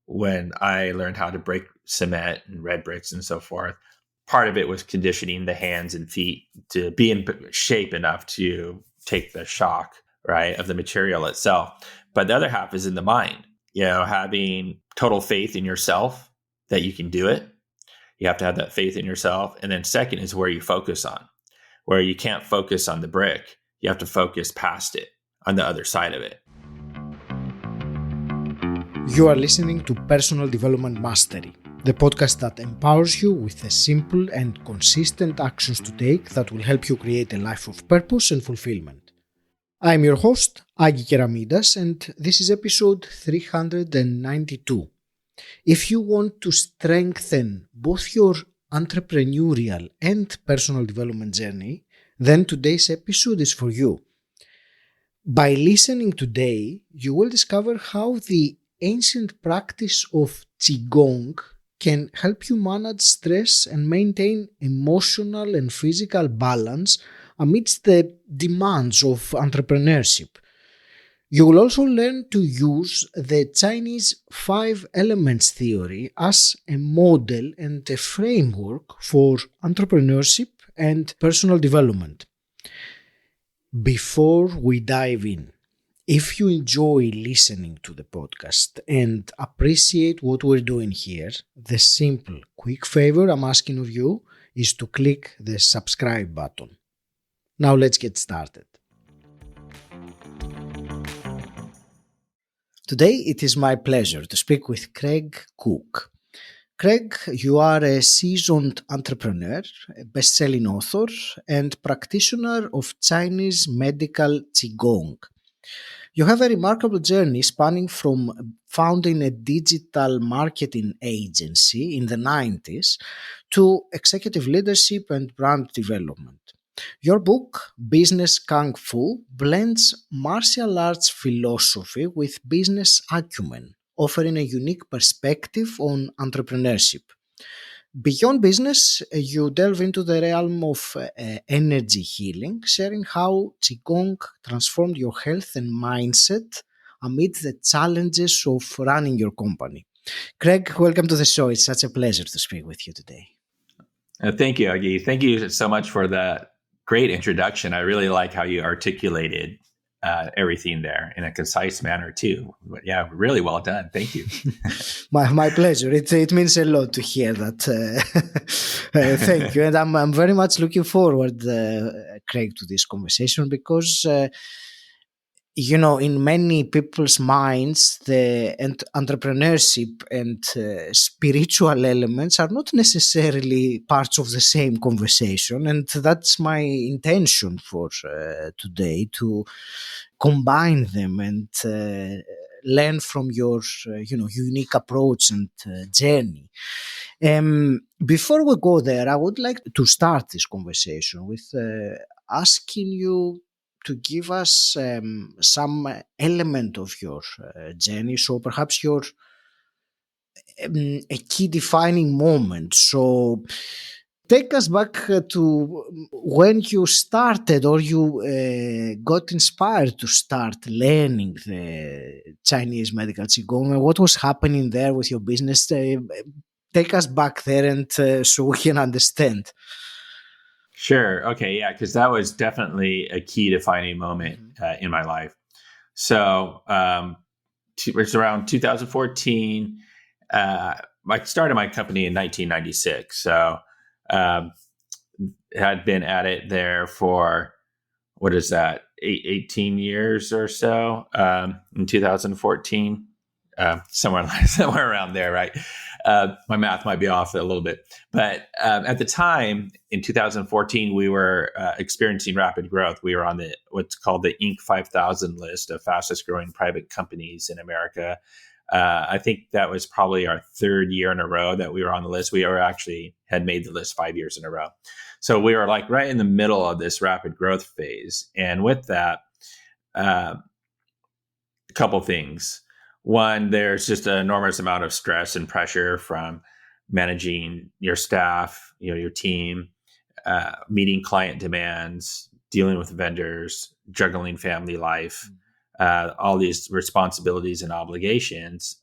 when I learned how to break cement and red bricks and so forth. Part of it was conditioning the hands and feet to be in shape enough to take the shock, right, of the material itself. But the other half is in the mind, having total faith in yourself that you can do it. You have to have that faith in yourself. And then second is where you focus on, where you can't focus on the brick. You have to focus past it on the other side of it. You are listening to Personal Development Mastery, the podcast that empowers you with the simple and consistent actions to take that will help you create a life of purpose and fulfillment. I'm your host, Agi Keramidas, and this is episode 392. If you want to strengthen both your entrepreneurial and personal development journey, then today's episode is for you. By listening today, you will discover how the ancient practice of Qigong can help you manage stress and maintain emotional and physical balance amidst the demands of entrepreneurship. You will also learn to use the Chinese 5 elements theory as a model and a framework for entrepreneurship and personal development. Before we dive in, if you enjoy listening to the podcast and appreciate what we're doing here, the simple, quick favor I'm asking of you is to click the subscribe button. Now let's get started. Today it is my pleasure to speak with Craig Cooke. Craig, you are a seasoned entrepreneur, a best-selling author, and practitioner of Chinese medical Qigong. You have a remarkable journey spanning from founding a digital marketing agency in the 90s to executive leadership and brand development. Your book, Business Kung Fu, blends martial arts philosophy with business acumen, offering a unique perspective on entrepreneurship. Beyond business, you delve into the realm of energy healing, sharing how Qigong transformed your health and mindset amid the challenges of running your company. Craig, welcome to the show. It's such a pleasure to speak with you today. Thank you, Agi. Thank you so much for that great introduction. I really like how you articulated everything there in a concise manner too. But yeah, really well done. Thank you. My pleasure. It means a lot to hear that. Thank you. And I'm very much looking forward, Craig, to this conversation because, in many people's minds, the entrepreneurship and spiritual elements are not necessarily parts of the same conversation. And that's my intention for today, to combine them and learn from your unique approach and journey. Before we go there, I would like to start this conversation with asking you to give us some element of your journey. So perhaps a key defining moment. So take us back to when you started or you got inspired to start learning the Chinese medical Qigong. What was happening there with your business? Take us back there and so we can understand. Sure. Okay. Yeah. Because that was definitely a key defining moment in my life. So it was around 2014. I started my company in 1996. So had been at it there for, 18 years or so in 2014. Somewhere around there, right? My math might be off a little bit. But at the time, in 2014, we were experiencing rapid growth. We were on what's called the Inc. 5000 list of fastest growing private companies in America. I think that was probably our third year in a row that we were on the list. We had made the list 5 years in a row. So we were like right in the middle of this rapid growth phase. And with that, a couple things. One, there's just an enormous amount of stress and pressure from managing your staff, your team, meeting client demands, dealing with vendors, juggling family life, all these responsibilities and obligations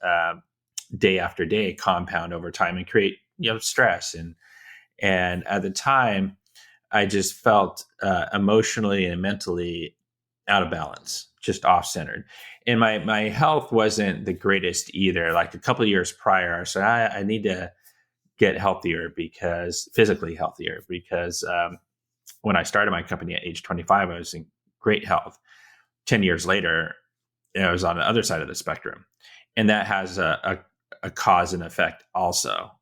day after day compound over time and create, stress. And at the time, I just felt emotionally and mentally out of balance, just off centered. And my health wasn't the greatest either. Like a couple of years prior, I said, I need to get healthier, physically healthier, because when I started my company at age 25, I was in great health. 10 years later, I was on the other side of the spectrum. And that has a cause and effect also.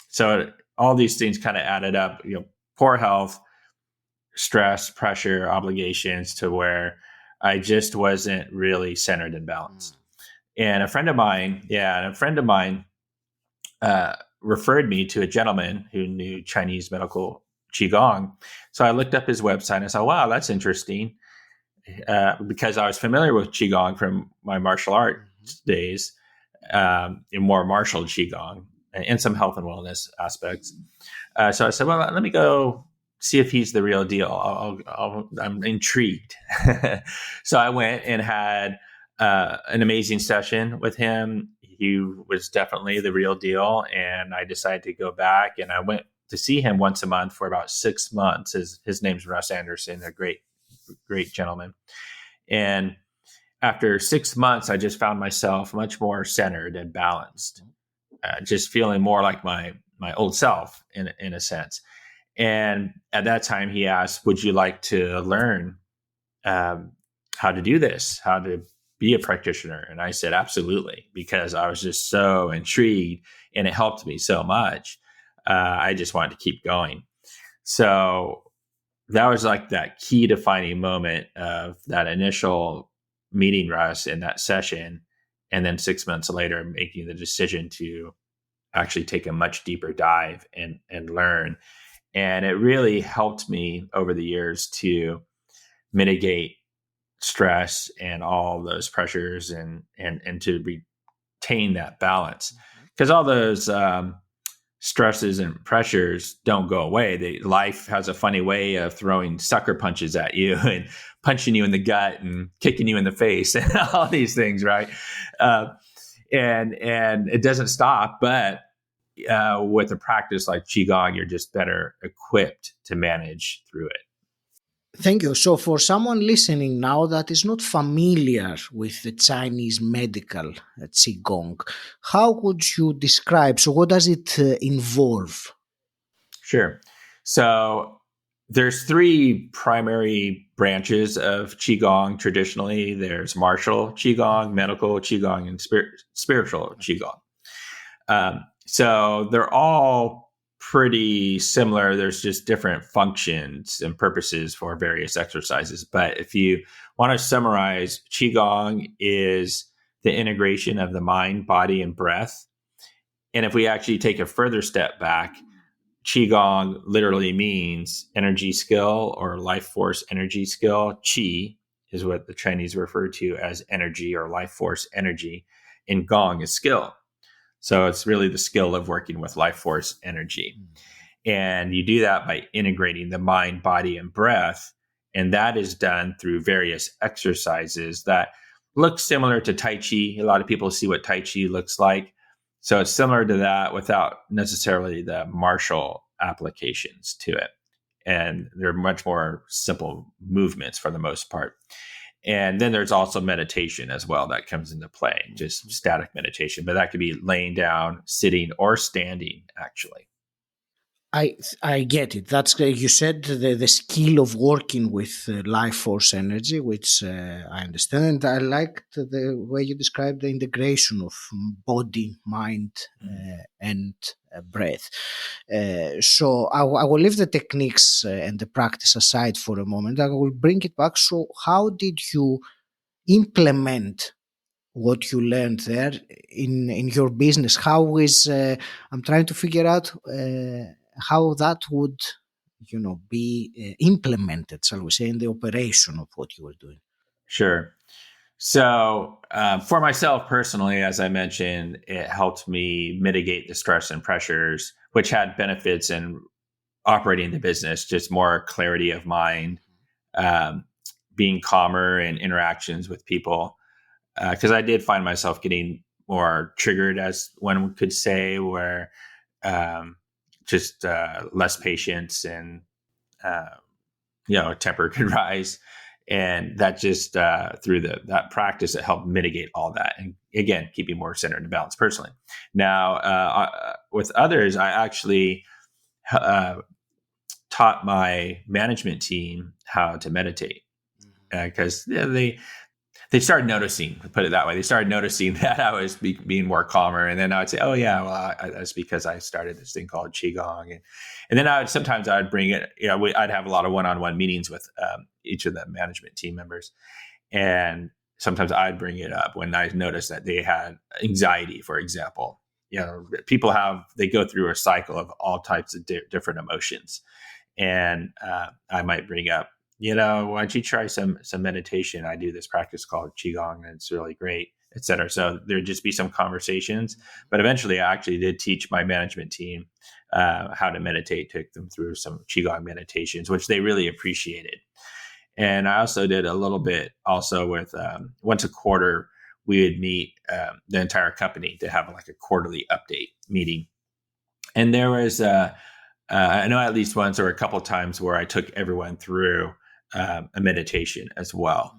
So all these things kind of added up, poor health, stress, pressure, obligations, to where I just wasn't really centered and balanced. And a friend of mine referred me to a gentleman who knew Chinese medical Qigong. So I looked up his website and I said, wow, that's interesting. Because I was familiar with Qigong from my martial arts days, in more martial Qigong and some health and wellness aspects. So I said, well, let me go see if he's the real deal. I'm intrigued. So I went and had an amazing session with him. He was definitely the real deal. And I decided to go back, and I went to see him once a month for about 6 months. His name's Russ Anderson, a great gentleman. And after 6 months, I just found myself much more centered and balanced, just feeling more like my old self in a sense. And at that time, he asked, would you like to learn how to do this, how to be a practitioner? And I said, absolutely, because I was just so intrigued and it helped me so much. I just wanted to keep going. So that was like that key defining moment of that initial meeting Russ in that session. And then 6 months later, making the decision to actually take a much deeper dive and learn. And it really helped me over the years to mitigate stress and all those pressures and to retain that balance. Because all those stresses and pressures don't go away. Life has a funny way of throwing sucker punches at you and punching you in the gut and kicking you in the face and all these things, right? And it doesn't stop, but with a practice like Qigong, you're just better equipped to manage through it. Thank you. So for someone listening now that is not familiar with the Chinese medical Qigong, how would you describe, so what does it involve? Sure. So there's 3 primary branches of Qigong traditionally. There's martial Qigong, medical Qigong, and spiritual Qigong. So they're all pretty similar. There's just different functions and purposes for various exercises. But if you want to summarize, Qigong is the integration of the mind, body, and breath. And if we actually take a further step back, Qigong literally means energy skill or life force energy skill. Qi is what the Chinese refer to as energy or life force energy. And Gong is skill. So it's really the skill of working with life force energy. And you do that by integrating the mind, body, and breath. And that is done through various exercises that look similar to Tai Chi. A lot of people see what Tai Chi looks like. So it's similar to that without necessarily the martial applications to it. And they're much more simple movements for the most part. And then there's also meditation as well that comes into play, just static meditation. But that could be laying down, sitting, or standing, actually. I get it. That's you said the skill of working with life force energy, which I understand, and I liked the way you described the integration of body, mind, and breath. So I will leave the techniques and the practice aside for a moment. I will bring it back. So how did you implement what you learned there in your business? How is I'm trying to figure out how that would, be implemented, shall we say, in the operation of what you were doing. Sure. So for myself personally, as I mentioned, it helped me mitigate the stress and pressures, which had benefits in operating the business, just more clarity of mind, being calmer in interactions with people. Because I did find myself getting more triggered, as one could say, where just less patience and temper could rise. And that just through that practice, it helped mitigate all that. And again, keeping more centered and balanced personally. Now, with others, I actually taught my management team how to meditate because they started noticing, put it that way. They started noticing that I was being more calmer. And then I would say, oh yeah, well, that's because I started this thing called Qigong. And then sometimes I'd bring it, I'd have a lot of one-on-one meetings with each of the management team members. And sometimes I'd bring it up when I noticed that they had anxiety, for example. People they go through a cycle of all types of different emotions. And I might bring up, why don't you try some meditation? I do this practice called Qigong, and it's really great, et cetera. So there'd just be some conversations. But eventually, I actually did teach my management team how to meditate, took them through some Qigong meditations, which they really appreciated. And I also did a little bit also with once a quarter, we would meet the entire company to have like a quarterly update meeting. And there was, I know at least once or a couple of times where I took everyone through a meditation as well,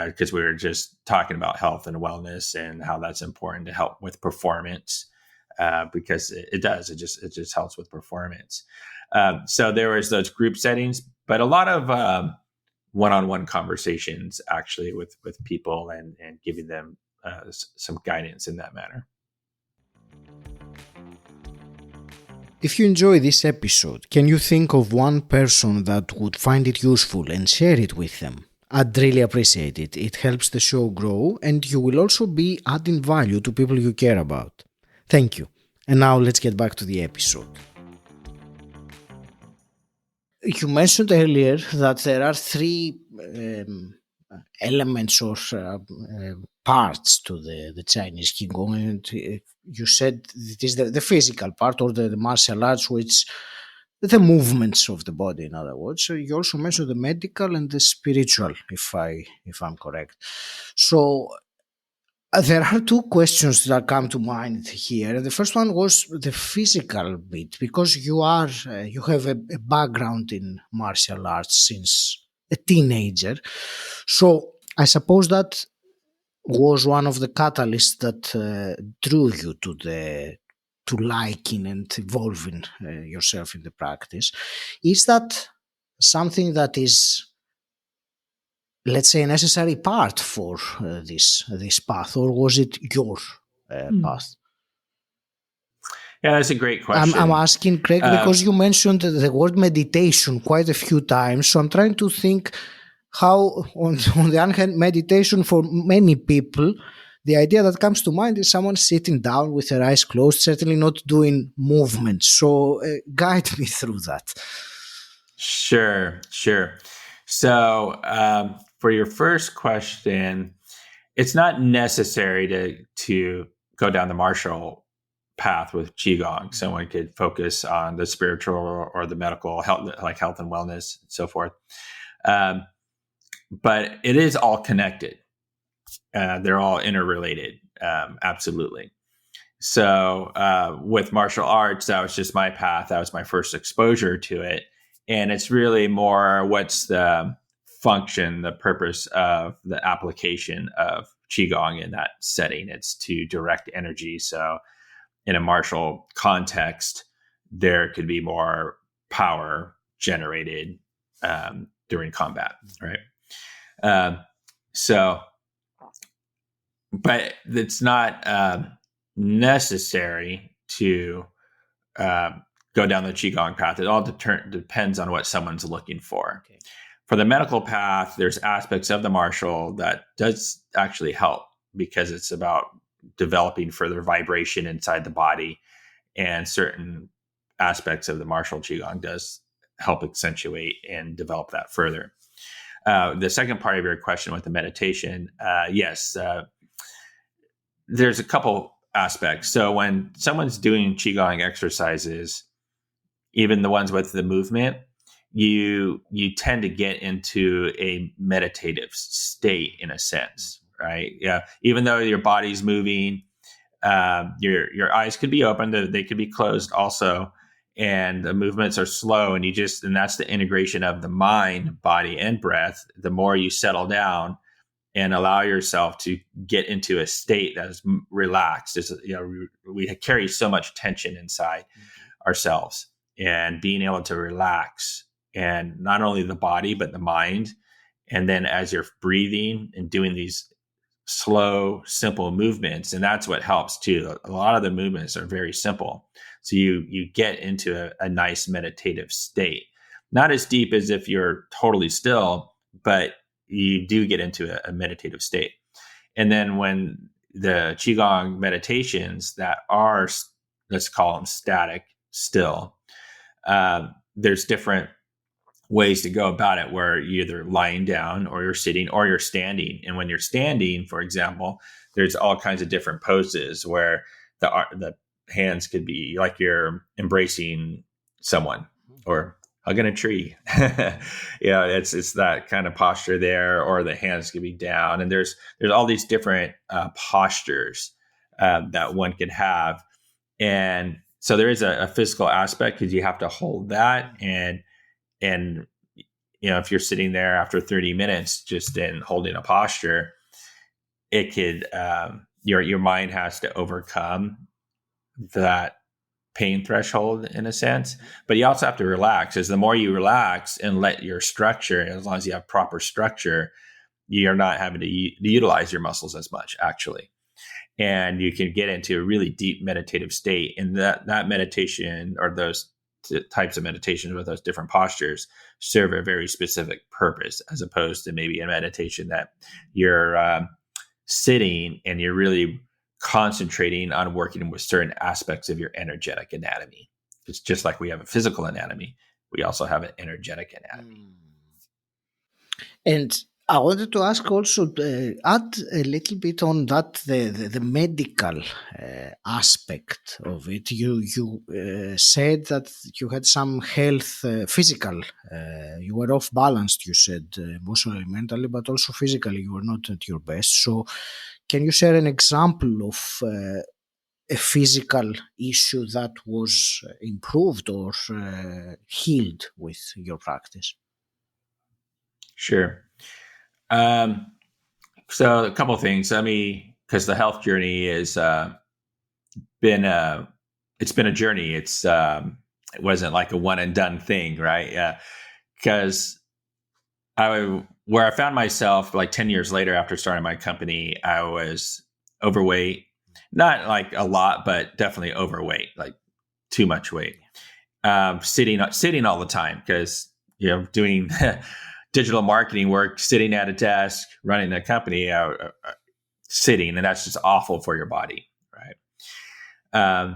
because we were just talking about health and wellness and how that's important to help with performance, because it just helps with performance. So there was those group settings, but a lot of one-on-one conversations actually with people and giving them some guidance in that manner. If you enjoy this episode, can you think of one person that would find it useful and share it with them? I'd really appreciate it. It helps the show grow, and you will also be adding value to people you care about. Thank you. And now let's get back to the episode. You mentioned earlier that there are three elements or parts to the Chinese Qigong, and you said it is the physical part or the martial arts, which the movements of the body, in other words. So you also mentioned the medical and the spiritual, if I'm correct. So there are two questions that come to mind here. The first one was the physical bit, because you have a background in martial arts since a teenager. So I suppose that was one of the catalysts that drew you to liking and evolving yourself in the practice. Is that something that is, let's say, a necessary part for this path, or was it your path? Yeah, that's a great question. I'm asking, Craig, because you mentioned the word meditation quite a few times. So I'm trying to think how, on the one hand, meditation for many people, the idea that comes to mind is someone sitting down with their eyes closed, certainly not doing movements. So guide me through that. Sure. So for your first question, it's not necessary to go down the martial path with Qigong. Someone could focus on the spiritual or the medical health, like health and wellness and so forth. But it is all connected. They're all interrelated. Absolutely. So with martial arts, that was just my path. That was my first exposure to it. And it's really more what's the function, the purpose of the application of Qigong in that setting. It's to direct energy. So in a martial context, there could be more power generated during combat, right? But it's not necessary to go down the Qigong path. It all depends on what someone's looking for. Okay. For the medical path, there's aspects of the martial that does actually help, because it's about developing further vibration inside the body, and certain aspects of the martial Qigong does help accentuate and develop that further. The second part of your question with the meditation, yes, there's a couple aspects. So when someone's doing Qigong exercises, even the ones with the movement, you tend to get into a meditative state in a sense, right? Yeah. Even though your body's moving, Your eyes could be open, they could be closed also, and the movements are slow. And that's the integration of the mind, body, and breath. The more you settle down and allow yourself to get into a state that is relaxed, we carry so much tension inside ourselves, and being able to relax, and not only the body but the mind. And then as you're breathing and doing these slow, simple movements, and that's what helps too. A lot of the movements are very simple, so you get into a nice meditative state. Not as deep as if you're totally still, but you do get into a meditative state. And then when the Qigong meditations that are, let's call them static, still, there's different ways to go about it, where you're either lying down or you're sitting or you're standing. And when you're standing, for example, there's all kinds of different poses where the hands could be like you're embracing someone or hugging a tree. It's that kind of posture there, or the hands could be down. And there's all these different postures that one could have. And so there is a physical aspect, because you have to hold that. And if you're sitting there after 30 minutes just in holding a posture, it could your mind has to overcome that pain threshold in a sense. But you also have to relax, as the more you relax and let your structure, as long as you have proper structure, you're not having to utilize your muscles as much, actually. And you can get into a really deep meditative state. And that meditation, or those types of meditations with those different postures, serve a very specific purpose, as opposed to maybe a meditation that you're sitting and you're really concentrating on working with certain aspects of your energetic anatomy. It's just like we have a physical anatomy, we also have an energetic anatomy. And I wanted to ask also, add a little bit on that, the medical aspect of it. You said that you had some health, physical, you were off balanced, you said, emotionally, mentally, but also physically you were not at your best. So can you share an example of a physical issue that was improved or healed with your practice? Sure. So a couple of things. Because the health journey is been a journey. It wasn't like a one and done thing, right? Because where I found myself like 10 years later after starting my company, I was overweight, not like a lot, but definitely overweight, like too much weight. Sitting all the time, because doing digital marketing work, sitting at a desk, running a company, sitting, and that's just awful for your body, right?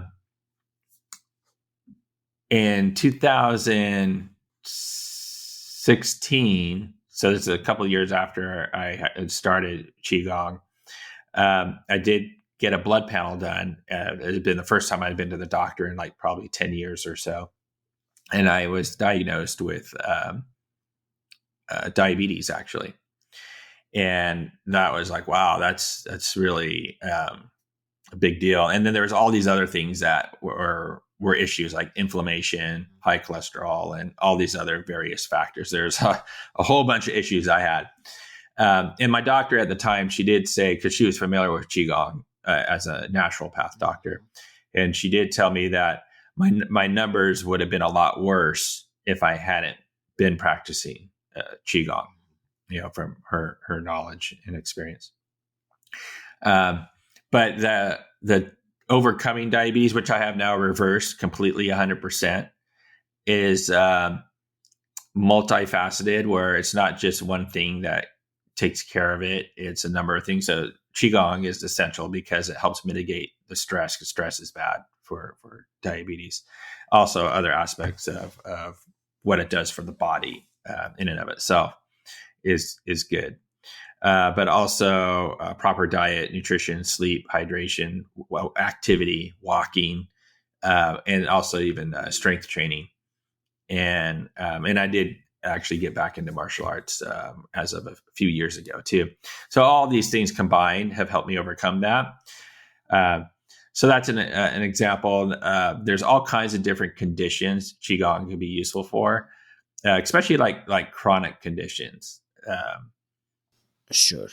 In 2016, so this is a couple of years after I had started Qigong, I did get a blood panel done. It had been the first time I'd been to the doctor in like probably 10 years or so. And I was diagnosed with diabetes, actually. And that was like, wow, that's really a big deal. And then there was all these other things that were issues, like inflammation, high cholesterol, and all these other various factors. There's a whole bunch of issues I had. And my doctor at the time, she did say, because she was familiar with Qigong as a naturopath doctor, and she did tell me that my numbers would have been a lot worse if I hadn't been practicing Qigong, from her knowledge and experience. But the overcoming diabetes, which I have now reversed completely 100%, is multifaceted, where it's not just one thing that takes care of it. It's a number of things. So Qigong is essential because it helps mitigate the stress, because stress is bad for diabetes. Also, other aspects of what it does for the body in and of itself is good. But also proper diet, nutrition, sleep, hydration, activity, walking, and also even strength training. And I did actually get back into martial arts as of a few years ago too. So all these things combined have helped me overcome that. So that's an example. There's all kinds of different conditions Qigong can be useful for, especially like chronic conditions. Sure.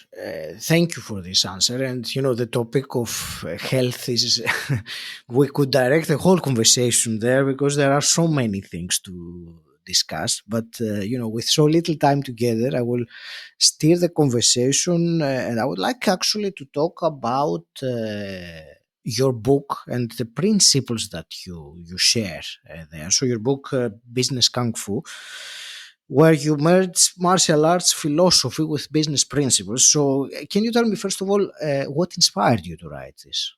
Thank you for this answer. And, the topic of health is, we could direct a whole conversation there because there are so many things to discuss. But, with so little time together, I will steer the conversation. And I would like actually to talk about your book and the principles that you share there. So your book, Business Kung Fu, where you merge martial arts philosophy with business principles. So, can you tell me, first of all, what inspired you to write this?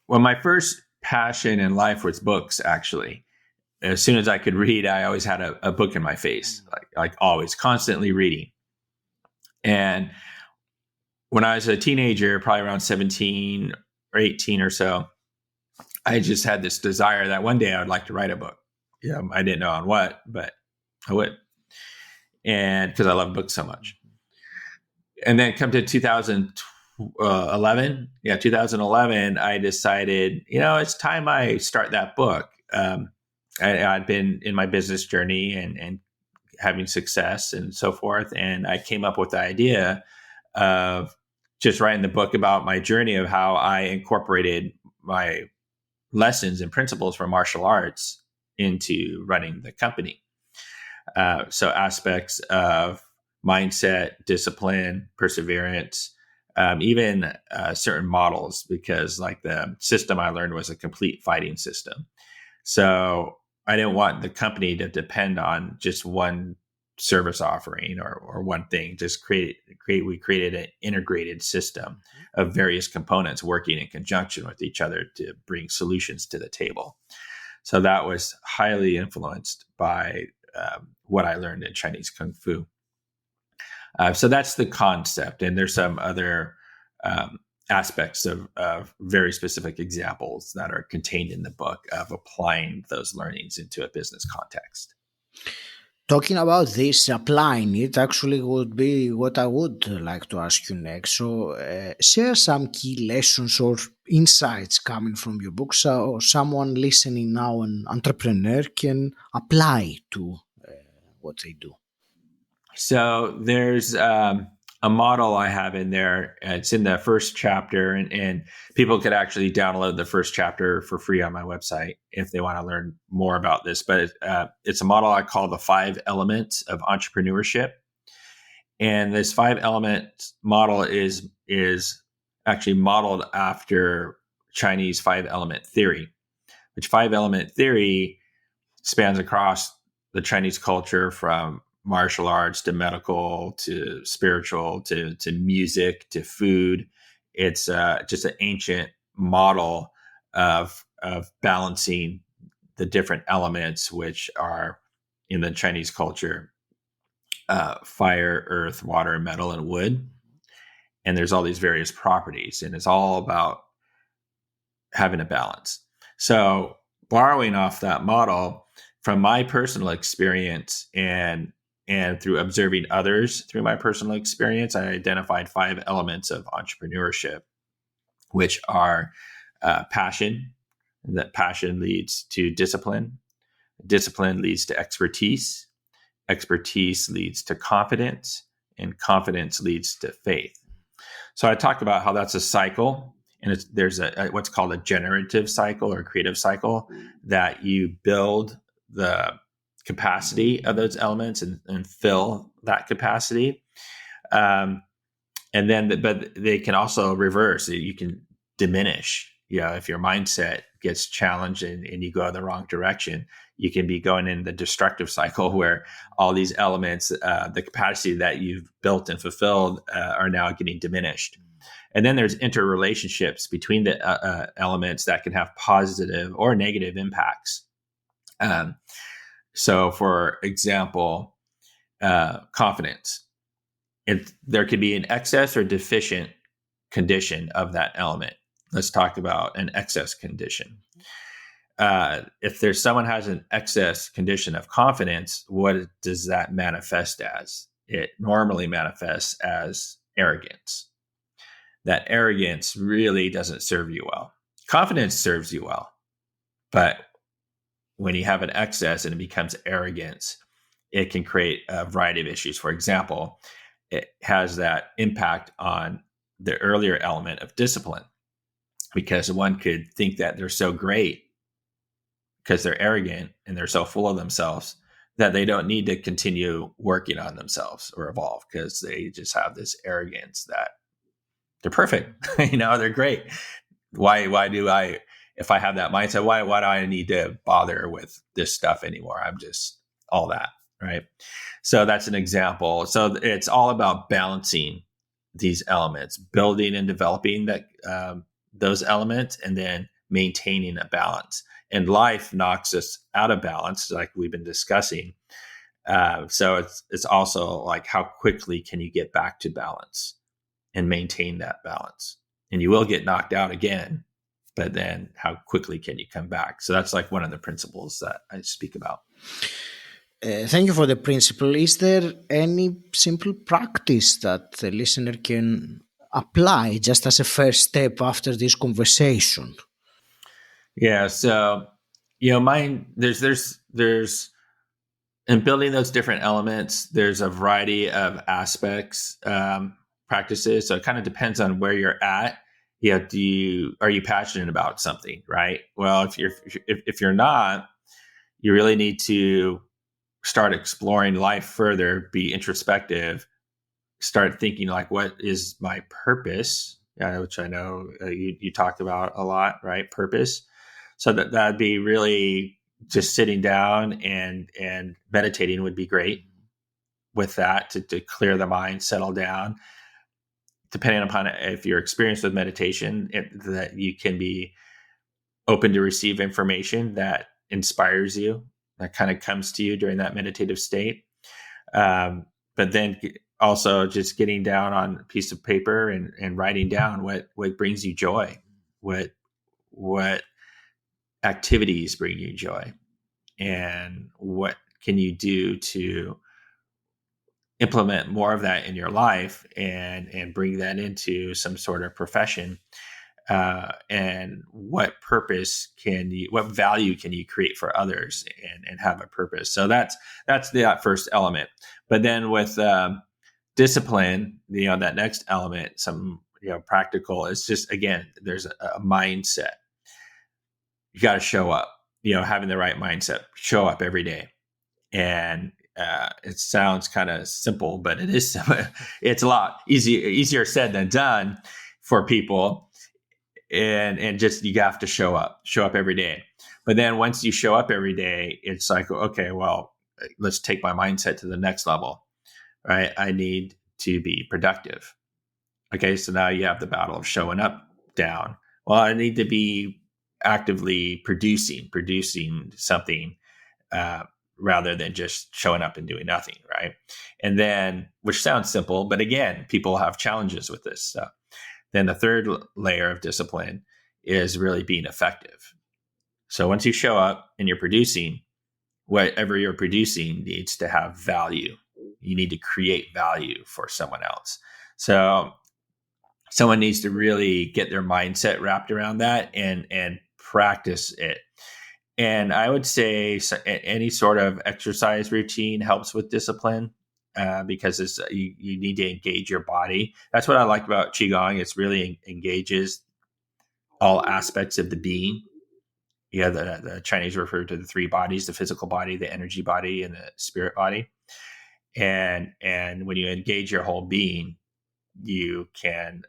Well, my first passion in life was books, actually. As soon as I could read, I always had a book in my face, like always, constantly reading. And when I was a teenager, probably around 17 or 18 or so, I just had this desire that one day I would like to write a book. I didn't know on what, but I would. And because I love books so much. And then come to 2011, I decided, it's time I start that book. I'd been in my business journey and having success and so forth. And I came up with the idea of just writing the book about my journey of how I incorporated my lessons and principles from martial arts into running the company. So aspects of mindset, discipline, perseverance, even certain models, because like the system I learned was a complete fighting system. So I didn't want the company to depend on just one service offering or one thing. We created an integrated system of various components working in conjunction with each other to bring solutions to the table. So that was highly influenced by what I learned in Chinese Kung Fu. So that's the concept. And there's some other aspects of very specific examples that are contained in the book of applying those learnings into a business context. Talking about this, applying it actually would be what I would like to ask you next. So, share some key lessons or insights coming from your book, so someone listening now, an entrepreneur, can apply to what they do. So there's a model I have in there. It's in the first chapter, and people could actually download the first chapter for free on my website if they want to learn more about this. But it's a model I call the 5 elements of entrepreneurship. And this 5 element model is actually modeled after Chinese 5 element theory, which 5 element theory spans across the Chinese culture from martial arts to medical to spiritual to music to food. It's just an ancient model of balancing the different elements, which are in the Chinese culture, fire, earth, water, metal, and wood. And there's all these various properties, and it's all about having a balance. So borrowing off that model from my personal experience and through observing others through my personal experience, I identified 5 elements of entrepreneurship, which are passion. That passion leads to discipline. Discipline leads to expertise. Expertise leads to confidence, and confidence leads to faith. So I talked about how that's a cycle, and there's what's called a generative cycle or creative cycle, that you build the capacity of those elements and fill that capacity. And then, but they can also reverse. You can diminish. If your mindset gets challenged and you go the wrong direction, you can be going in the destructive cycle where all these elements, the capacity that you've built and fulfilled, are now getting diminished. And then there's interrelationships between the elements that can have positive or negative impacts. So, for example, confidence. There could be an excess or deficient condition of that element. Let's talk about an excess condition. If there's someone has an excess condition of confidence, what does that manifest as? It normally manifests as arrogance. That arrogance really doesn't serve you well. Confidence serves you well, but when you have an excess and it becomes arrogance, it can create a variety of issues. For example, it has that impact on the earlier element of discipline, because one could think that they're so great because they're arrogant and they're so full of themselves that they don't need to continue working on themselves or evolve, because they just have this arrogance that they're perfect. They're great. Why do I, if I have that mindset, why do I need to bother with this stuff anymore? I'm just all that, right? So that's an example. So it's all about balancing these elements, building and developing those elements, and then maintaining a balance. And life knocks us out of balance, like we've been discussing. So it's also like, how quickly can you get back to balance and maintain that balance? And you will get knocked out again, but then how quickly can you come back? So that's like one of the principles that I speak about. Thank you for the principle. Is there any simple practice that the listener can apply just as a first step after this conversation? Yeah. So, there's in building those different elements, there's a variety of aspects, practices. So it kind of depends on where you're at. Are you passionate about something, right? Well, if you're not, you really need to start exploring life further, be introspective, start thinking like, what is my purpose? Which I know you talked about a lot, right? Purpose. So that'd be really just sitting down and meditating would be great with that to clear the mind, settle down. Depending upon if you're experienced with meditation, that you can be open to receive information that inspires you, that kind of comes to you during that meditative state. But then also just getting down on a piece of paper and writing down what brings you joy, what activities bring you joy, and what can you do to implement more of that in your life and bring that into some sort of profession. And what value can you create for others and have a purpose? So that's that first element. But then with discipline, that next element, some practical, it's just, again, there's a mindset. You got to show up, having the right mindset, show up every day. And it sounds kind of simple, but it is. It's a lot easier said than done for people. And just, you have to show up every day. But then once you show up every day, it's like, okay, well, let's take my mindset to the next level, right? I need to be productive. Okay, so now you have the battle of showing up down. Well, I need to be actively producing something, rather than just showing up and doing nothing, right? And then, which sounds simple, but again, people have challenges with this stuff. Then the third layer of discipline is really being effective. So once you show up and you're producing, whatever you're producing needs to have value. You need to create value for someone else. So someone needs to really get their mindset wrapped around that and practice it. And I would say any sort of exercise routine helps with discipline, because you need to engage your body. That's what I like about Qigong. It's really engages all aspects of the being. The Chinese refer to the three bodies: the physical body, the energy body, and the spirit body. And when you engage your whole being, you can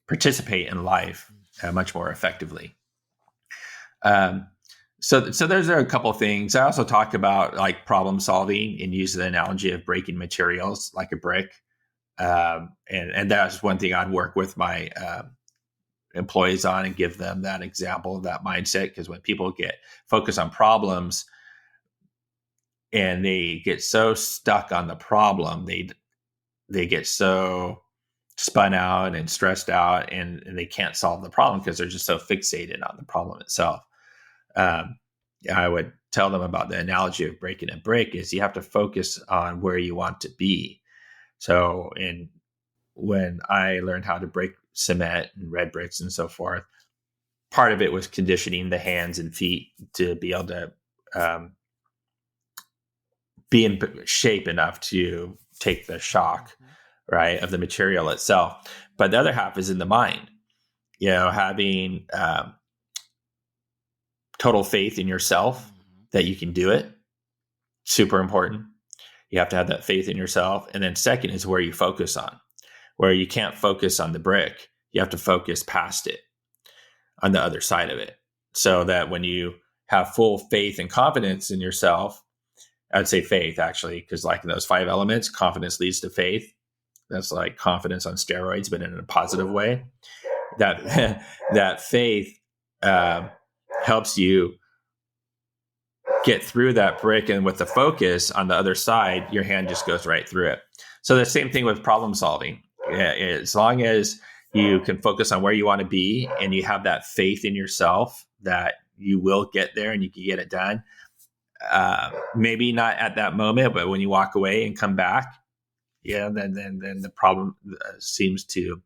participate in life much more effectively. So those are a couple of things. I also talk about like problem solving and use the analogy of breaking materials like a brick. And that's one thing I'd work with my employees on and give them that example of that mindset. Because when people get focused on problems and they get so stuck on the problem, they get so spun out and stressed out and they can't solve the problem because they're just so fixated on the problem itself. I would tell them about the analogy of breaking a brick is you have to focus on where you want to be. So when I learned how to break cement and red bricks and so forth, part of it was conditioning the hands and feet to be able to be in shape enough to take the shock, right, of the material itself. But the other half is in the mind, having total faith in yourself that you can do it. Super important. You have to have that faith in yourself. And then second is where you focus on, where you can't focus on the brick. You have to focus past it on the other side of it, so that when you have full faith and confidence in yourself, I'd say faith actually, because like in those 5 elements, confidence leads to faith. That's like confidence on steroids, but in a positive way. That faith helps you get through that brick, and with the focus on the other side, your hand just goes right through it. So the same thing with problem solving. As long as you can focus on where you want to be and you have that faith in yourself that you will get there and you can get it done. Maybe not at that moment, but when you walk away and come back, then the problem seems to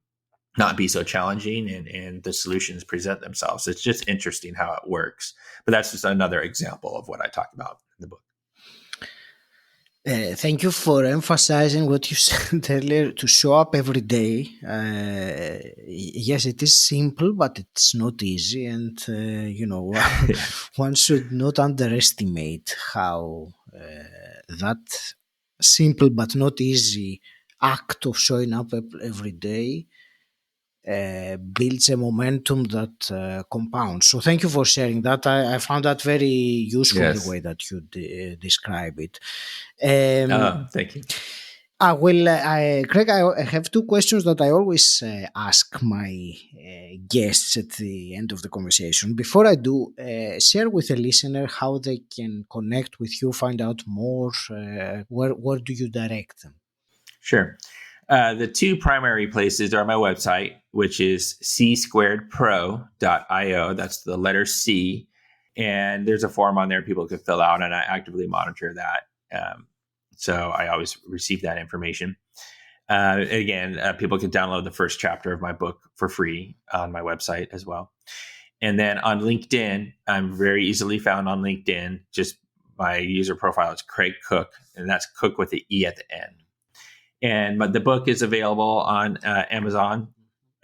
not be so challenging, and the solutions present themselves. It's just interesting how it works. But that's just another example of what I talk about in the book. Thank you for emphasizing what you said earlier, to show up every day. Yes, it is simple, but it's not easy. And, one should not underestimate how that simple but not easy act of showing up every day builds a momentum that compounds. So thank you for sharing that. I found that very useful, Yes. the way that you describe it. Thank you. Craig, I have 2 questions that I always ask my guests at the end of the conversation. Before I do, share with the listener how they can connect with you, find out more. Where do you direct them? Sure. The 2 primary places are my website, which is c2pro.io. That's the letter C. And there's a form on there people can fill out, and I actively monitor that. So I always receive that information. Again, people can download the first chapter of my book for free on my website as well. And then on LinkedIn, I'm very easily found on LinkedIn. Just my user profile is Craig Cooke, and that's Cook with the E at the end. But the book is available on Amazon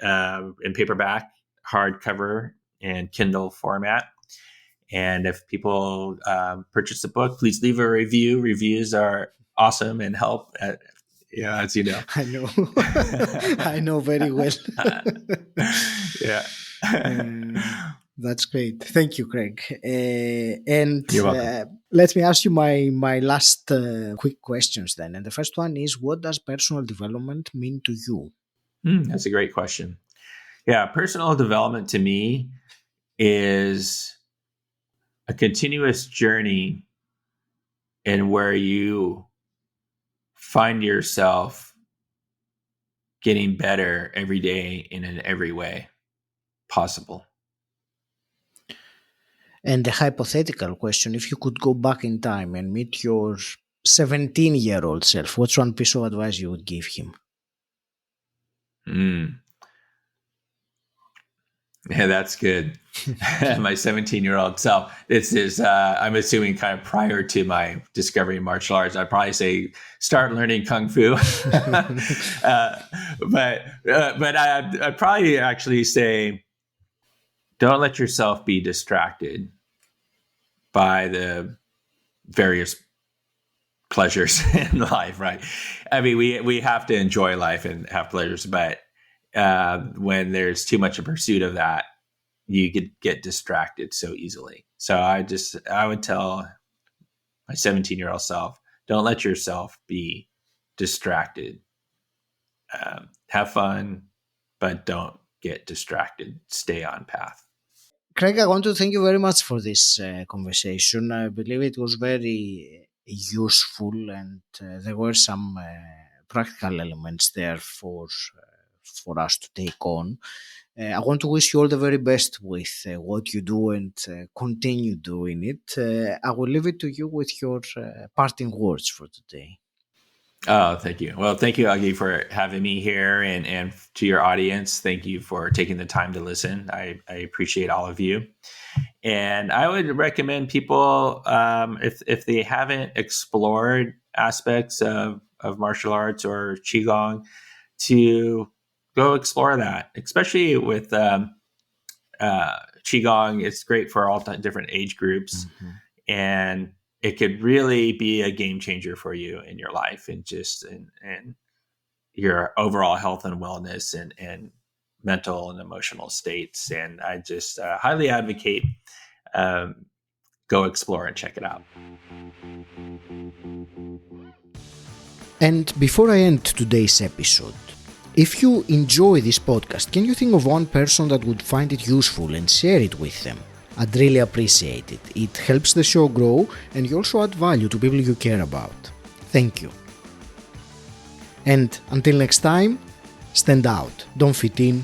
in paperback, hardcover, and Kindle format. And if people purchase the book, please leave a review. Reviews are awesome and help, as you know. I know. I know very well. Yeah. That's great. Thank you, Craig. And You're welcome. Let me ask you my last quick questions then. And the first one is, what does personal development mean to you? That's a great question. Yeah, personal development to me is a continuous journey in where you find yourself getting better every day and in every way possible. And the hypothetical question, if you could go back in time and meet your 17-year-old self, what's one piece of advice you would give him? Yeah, that's good. My 17-year-old self. This is, I'm assuming, kind of prior to my discovering martial arts. I'd probably say start learning kung fu. But I'd probably actually say don't let yourself be distracted by the various pleasures in life. Right? I mean, we have to enjoy life and have pleasures, but when there's too much a pursuit of that, you could get distracted so easily. So I would tell my 17-year-old self, don't let yourself be distracted. Have fun, but don't get distracted. Stay on path. Craig, I want to thank you very much for this conversation. I believe it was very useful, and there were some practical elements there for us to take on. I want to wish you all the very best with what you do, and continue doing it. I will leave it to you with your parting words for today. Oh, thank you. Well, thank you, Augie, for having me here, and to your audience, thank you for taking the time to listen. I appreciate all of you. And I would recommend people, if they haven't explored aspects of martial arts or Qigong, to go explore that, especially with Qigong. It's great for all different age groups, and it could really be a game changer for you in your life and just and your overall health and wellness and mental and emotional states. And I just highly advocate go explore and check it out. And before I end today's episode, if you enjoy this podcast, can you think of one person that would find it useful and share it with them? I'd really appreciate it. It helps the show grow, and you also add value to people you care about. Thank you. And until next time, stand out, don't fit in,